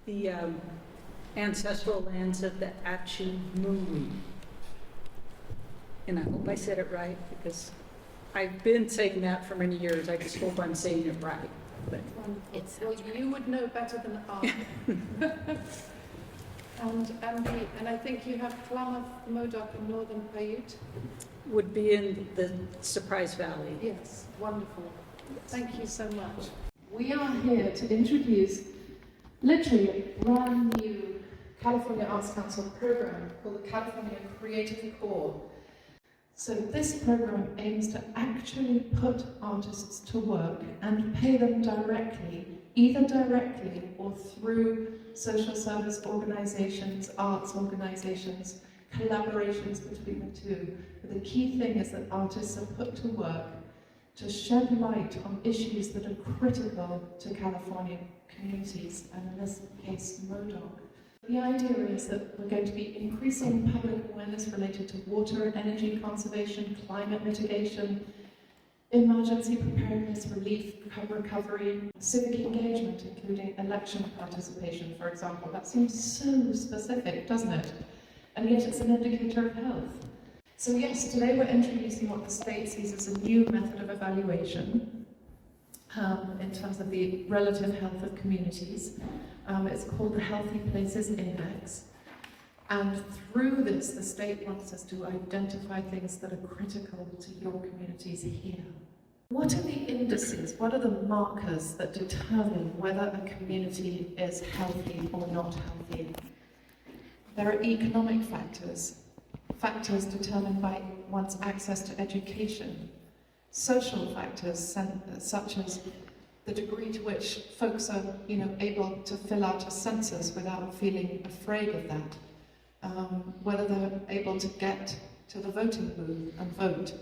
The ancestral lands of the Alturas. And I hope I said it right, because I've been saying that for many years. I just hope I'm saying it right. But well, you would know better than I. and I think you have Klamath, Modoc, and Northern Paiute. Would be in the Surprise Valley. Yes, wonderful. Thank you so much. We are here to introduce literally a brand new California Arts Council program called the California Creative Core. So this program aims to actually put artists to work and pay them directly, either directly or through social service organizations, arts organizations, collaborations between the two. But the key thing is that artists are put to work to shed light on issues that are critical to California communities, and in this case, Modoc. The idea is that we're going to be increasing public awareness related to water and energy conservation, climate mitigation, emergency preparedness, relief, recovery, civic engagement, including election participation, for example. That seems so specific, doesn't it? And yet it's an indicator of health. So yes, today we're introducing what the state sees as a new method of evaluation in terms of the relative health of communities. It's called the Healthy Places Index. And through this, the state wants us to identify things that are critical to your communities here. What are the indices? What are the markers that determine whether a community is healthy or not healthy? There are economic factors, factors determined by one's access to education, social factors such as the degree to which folks are, able to fill out a census without feeling afraid of that, whether they're able to get to the voting booth and vote,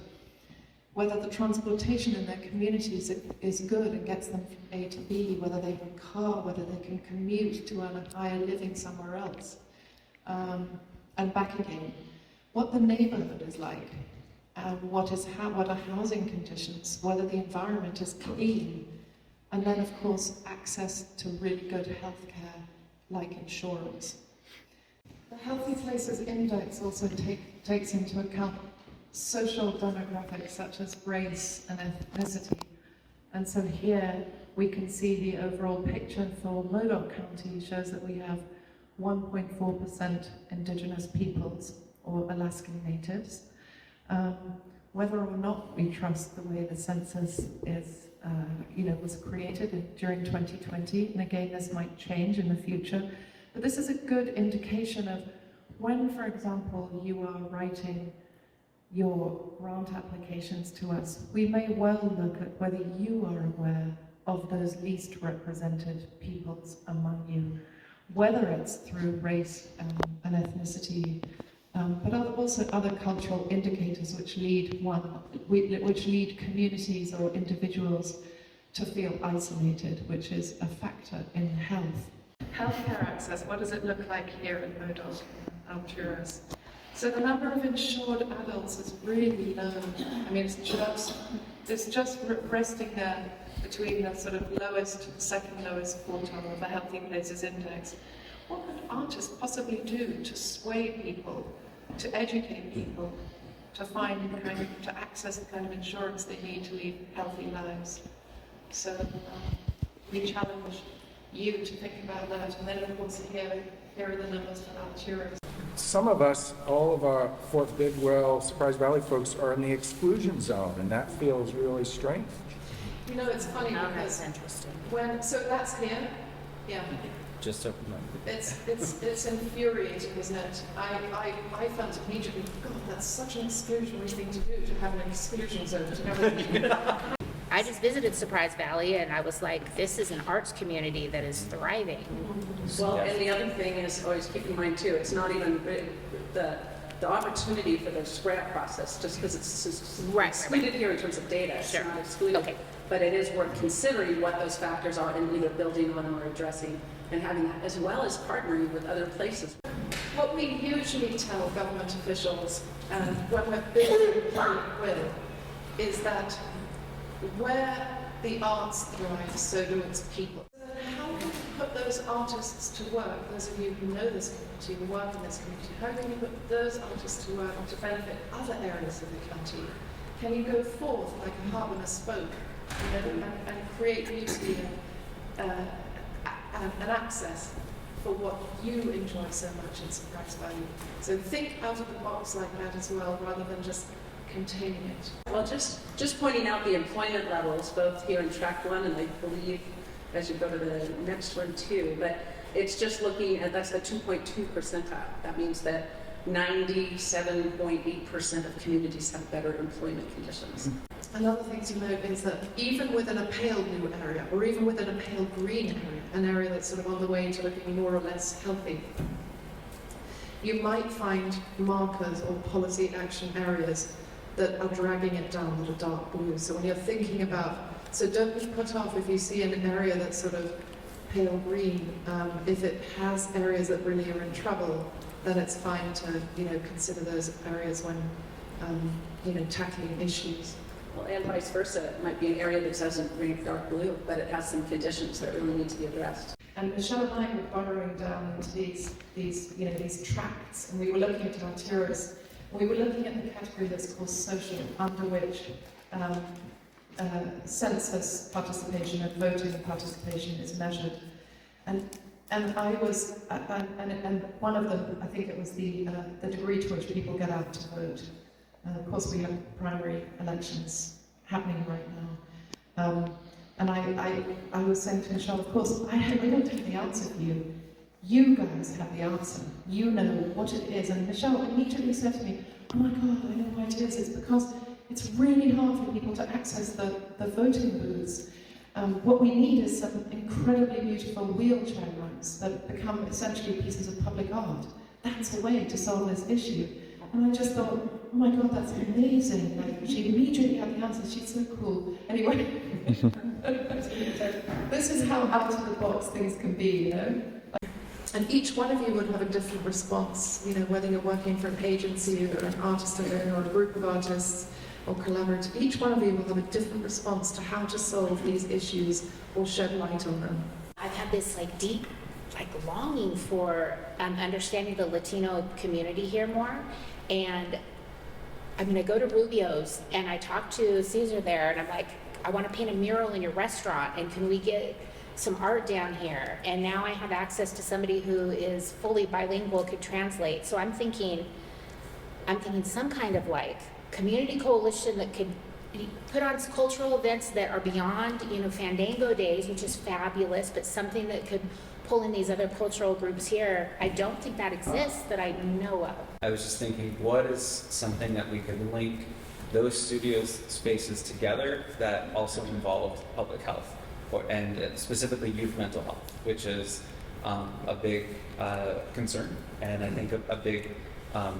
whether the transportation in their communities is good and gets them from A to B, whether they have a car, whether they can commute to earn a higher living somewhere else, and back again. What the neighborhood is like, what are housing conditions, whether the environment is clean, and then of course access to really good healthcare like insurance. The Healthy Places Index also takes into account social demographics such as race and ethnicity. And so here we can see the overall picture for Modoc County shows that we have 1.4% indigenous peoples or Alaskan natives. Whether or not we trust the way the census is, was created during 2020, and again this might change in the future, but this is a good indication of when, for example, you are writing your grant applications to us, we may well look at whether you are aware of those least represented peoples among you, whether it's through race and ethnicity, but also other cultural indicators which lead communities or individuals to feel isolated, which is a factor in health. Healthcare access, what does it look like here in Modoc, Alturas? So the number of insured adults is really low. I mean, it's just resting there between the sort of lowest to the second lowest quartile of the Healthy Places Index. What could artists possibly do to sway people, to educate people, to to access the kind of insurance they need to lead healthy lives? So we challenge you to think about that, and then of course here are the numbers for Alturas. Some of us, all of our Fort Bidwell, Surprise Valley folks are in the exclusion zone, and that feels really strange. It's funny because interesting. so that's here, yeah. Just so It's infuriating, isn't it? I felt immediately, God, that's such an exclusionary thing to do, to have an exclusion zone, to have I just visited Surprise Valley and I was like, this is an arts community that is thriving. Well, and the other thing is, always keep in mind too, it's not even the opportunity for the grant process, just because it's Right. excluded here in terms of data. It's Sure. not excluded. Okay. But it is worth considering what those factors are and either building on or addressing and having that, as well as partnering with other places. What we usually tell government officials, and when we're building public will, is that where the arts thrive, so do its people. So then how can you put those artists to work, those of you who know this community, who work in this community, how can you put those artists to work to benefit other areas of the county? Can you go forth like a harp and a spoke, and create beauty and access for what you enjoy so much in Surprise Valley? So think out of the box like that as well, rather than just containing it. Well, just pointing out the employment levels, both here in track 1 and I believe as you go to the next one too, but it's just looking at, that's the 2.2 percentile. That means that 97.8% of communities have better employment conditions. Another thing to note is that even within a pale blue area, or even within a pale green area, an area that's sort of on the way to looking more or less healthy, you might find markers or policy action areas that are dragging it down, that are dark blue. So when you're thinking about, so don't be put off if you see an area that's sort of pale green. If it has areas that really are in trouble, then it's fine to, consider those areas when, tackling issues. Well, and vice versa, it might be an area that doesn't rank dark blue, but it has some conditions that really need to be addressed. And Michelle and I were burrowing down into these tracts, and we were looking at Alturas. We were looking at the category that's called social, under which census participation and voting participation is measured. And I was, and one of them, I think it was the degree to which people get out to vote. Of course, we have primary elections happening right now. And I was saying to Michelle, of course, I don't have the answer for you. You guys have the answer. You know what it is. And Michelle immediately said to me, oh my God, I know what it is. It's because it's really hard for people to access the voting booths. What we need is some incredibly beautiful wheelchair ramps that become essentially pieces of public art. That's a way to solve this issue. And I just thought, oh my God, that's amazing. Like, she immediately had the answer. She's so cool. Anyway, this is how out of the box things can be, And each one of you would have a different response, whether you're working for an agency or an artist alone or a group of artists or collaborative. Each one of you will have a different response to how to solve these issues or shed light on them. I've had this deep longing for understanding the Latino community here more. And I go to Rubio's and I talk to Caesar there and I'm like, I want to paint a mural in your restaurant and can we get some art down here? And now I have access to somebody who is fully bilingual, could translate. So I'm thinking some kind of community coalition that could put on cultural events that are beyond, Fandango days, which is fabulous, but something that could pull in these other cultural groups here. I don't think that exists that I know of. I was just thinking, what is something that we could link those studios spaces together that also involved public health, and specifically youth mental health, which is a big concern, and I think a big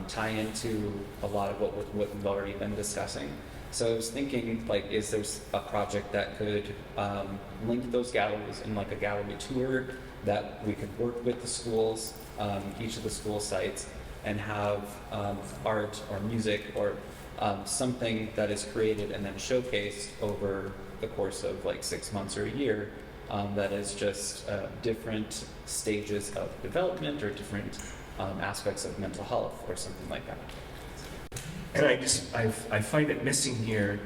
tie into a lot of what we've already been discussing. So I was thinking, is there a project that could link those galleries in a gallery tour that we could work with the schools, each of the school sites, and have art or music or something that is created and then showcased over the course of 6 months or a year that is just different stages of development or different aspects of mental health or something like that. And I find it missing here,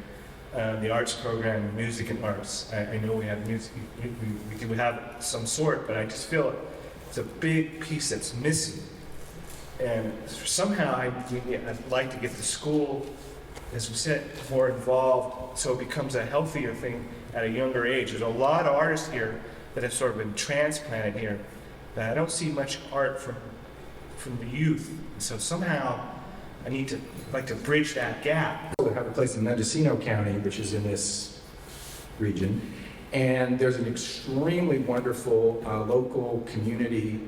the arts program, music and arts. I know we have music, we do have some sort, but I just feel it's a big piece that's missing. And somehow I'd like to get the school, as we said, more involved so it becomes a healthier thing at a younger age. There's a lot of artists here that have sort of been transplanted here, but I don't see much art from the youth. So somehow I need to like to bridge that gap. We have a place in Mendocino County, which is in this region. And there's an extremely wonderful local community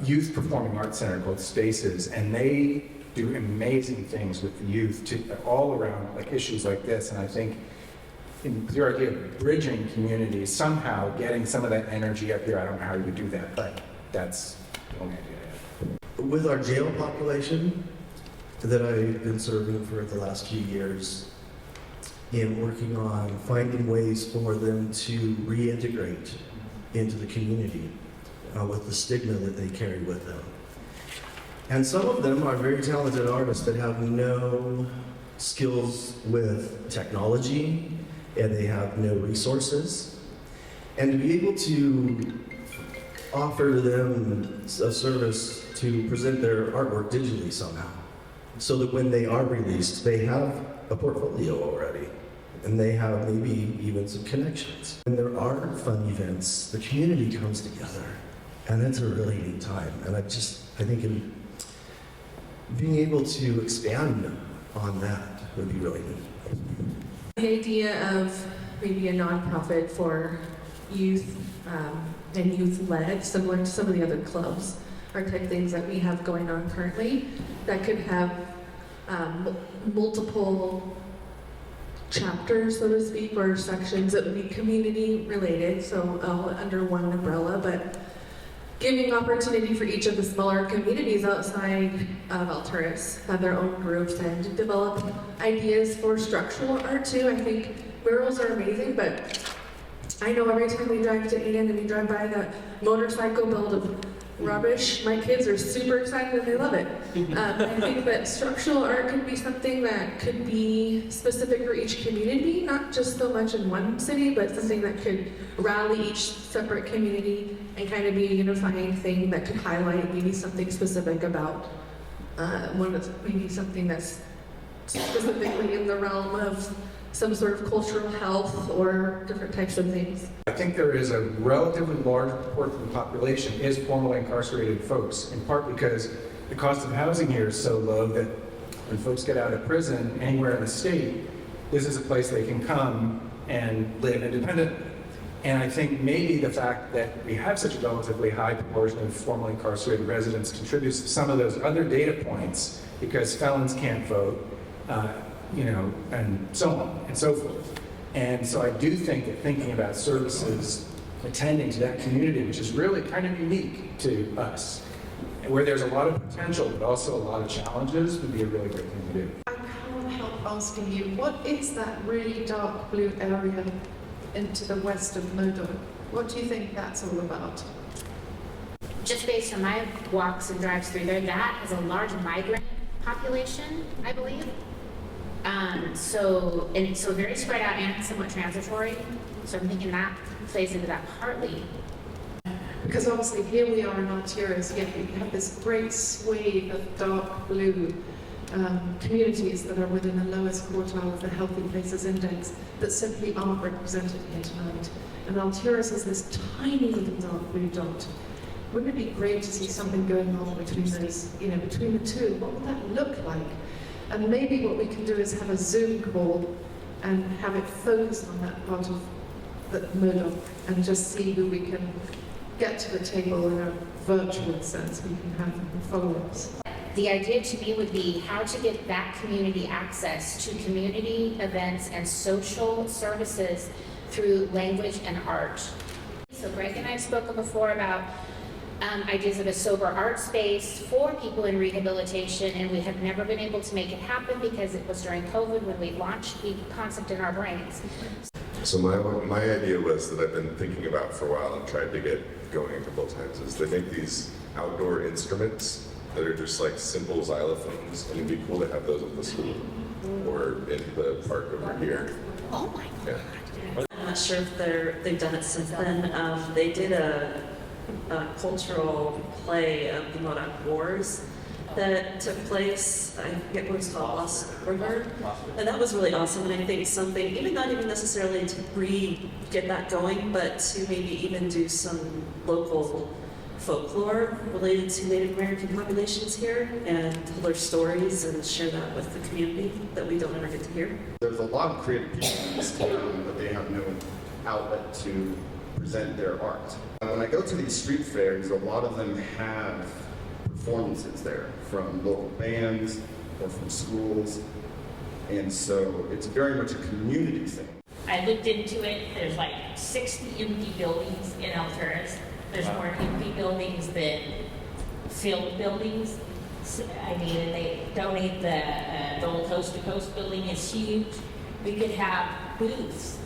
youth performing arts center called Spaces, and they do amazing things with the youth all around like issues like this. And I think in your idea of bridging communities, somehow getting some of that energy up here, I don't know how you would do that, but that's the only idea I have. With our jail population that I've been serving for the last few years, and working on finding ways for them to reintegrate into the community with the stigma that they carry with them. And some of them are very talented artists that have no skills with technology, and they have no resources. And to be able to offer them a service to present their artwork digitally somehow, so that when they are released, they have a portfolio already, and they have maybe even some connections. When there are fun events, the community comes together, and that's a really neat time. And I think in being able to expand on that would be really neat. The idea of maybe a nonprofit for youth and youth-led, similar to some of the other clubs, are type things that we have going on currently that could have multiple chapters, so to speak, or sections that would be community-related, so all under one umbrella, but giving opportunity for each of the smaller communities outside of Alturas have their own groups and develop ideas for structural art too. I think murals are amazing, but I know every time we drive to Eden and we drive by that motorcycle build of rubbish, my kids are super excited and they love it. I think that structural art could be something that could be specific for each community, not just so much in one city, but something that could rally each separate community and kind of be a unifying thing that could highlight maybe something specific about maybe something that's specifically in the realm of some sort of cultural health or different types of things. I think there is a relatively large proportion of the population is formerly incarcerated folks, in part because the cost of housing here is so low that when folks get out of prison anywhere in the state, this is a place they can come and live independently. And I think maybe the fact that we have such a relatively high proportion of formerly incarcerated residents contributes to some of those other data points, because felons can't vote, and so on and so forth. And so I do think that thinking about services attending to that community, which is really kind of unique to us, where there's a lot of potential but also a lot of challenges, would be a really great thing to do. I can't help asking you, what is that really dark blue area into the west of Modoc? What do you think that's all about? Just based on my walks and drives through there, that is a large migrant population, I believe. So very spread out and somewhat transitory. So I'm thinking that plays into that partly. Because obviously here we are in Alturas, yet we have this great swathe of dark blue communities that are within the lowest quartile of the Healthy Places Index that simply aren't represented here tonight. And Alturas is this tiny little dark blue dot. Wouldn't it be great to see something going on between those, between the two? What would that look like? And maybe what we can do is have a Zoom call and have it focus on that part of the Modoc and just see who we can get to the table in a virtual sense. We can have follow-ups. The idea to me would be how to get that community access to community events and social services through language and art. So Greg and I have spoken before about ideas of a sober art space for people in rehabilitation, and we have never been able to make it happen because it was during COVID when we launched the concept in our brains. So my idea was that I've been thinking about for a while and tried to get going a couple of times is they make these outdoor instruments that are just like simple xylophones, and it'd be cool to have those at the school or in the park over here. Oh my God. Yeah. I'm not sure if they've done it since then. They did a cultural play of the Modoc Wars that took place, I forget what it's called, Lost River, and that was really awesome. And I think something, even not even necessarily to get that going, but to maybe even do some local folklore related to Native American populations here and tell their stories and share that with the community that we don't ever get to hear. There's a lot of creative people in this town, but they have no outlet to present their art. When I go to these street fairs, a lot of them have performances there from local bands or from schools, and so it's very much a community thing. I looked into it. There's like 60 empty buildings in Alturas. There's more empty buildings than filled buildings. I mean, they donate the old Coast to Coast building is huge. We could have booths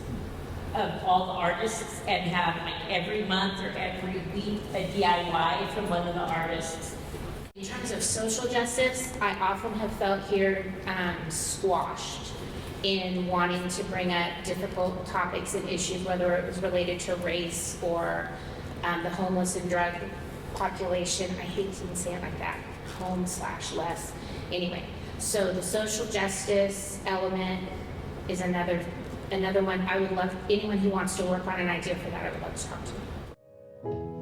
of all the artists and have like every month or every week a DIY from one of the artists. In terms of social justice, I often have felt here squashed in wanting to bring up difficult topics and issues, whether it was related to race or the homeless and drug population. I hate to even say it like that, home/less. Anyway, so the social justice element is another one. I would love anyone who wants to work on an idea for that. I would love to talk to.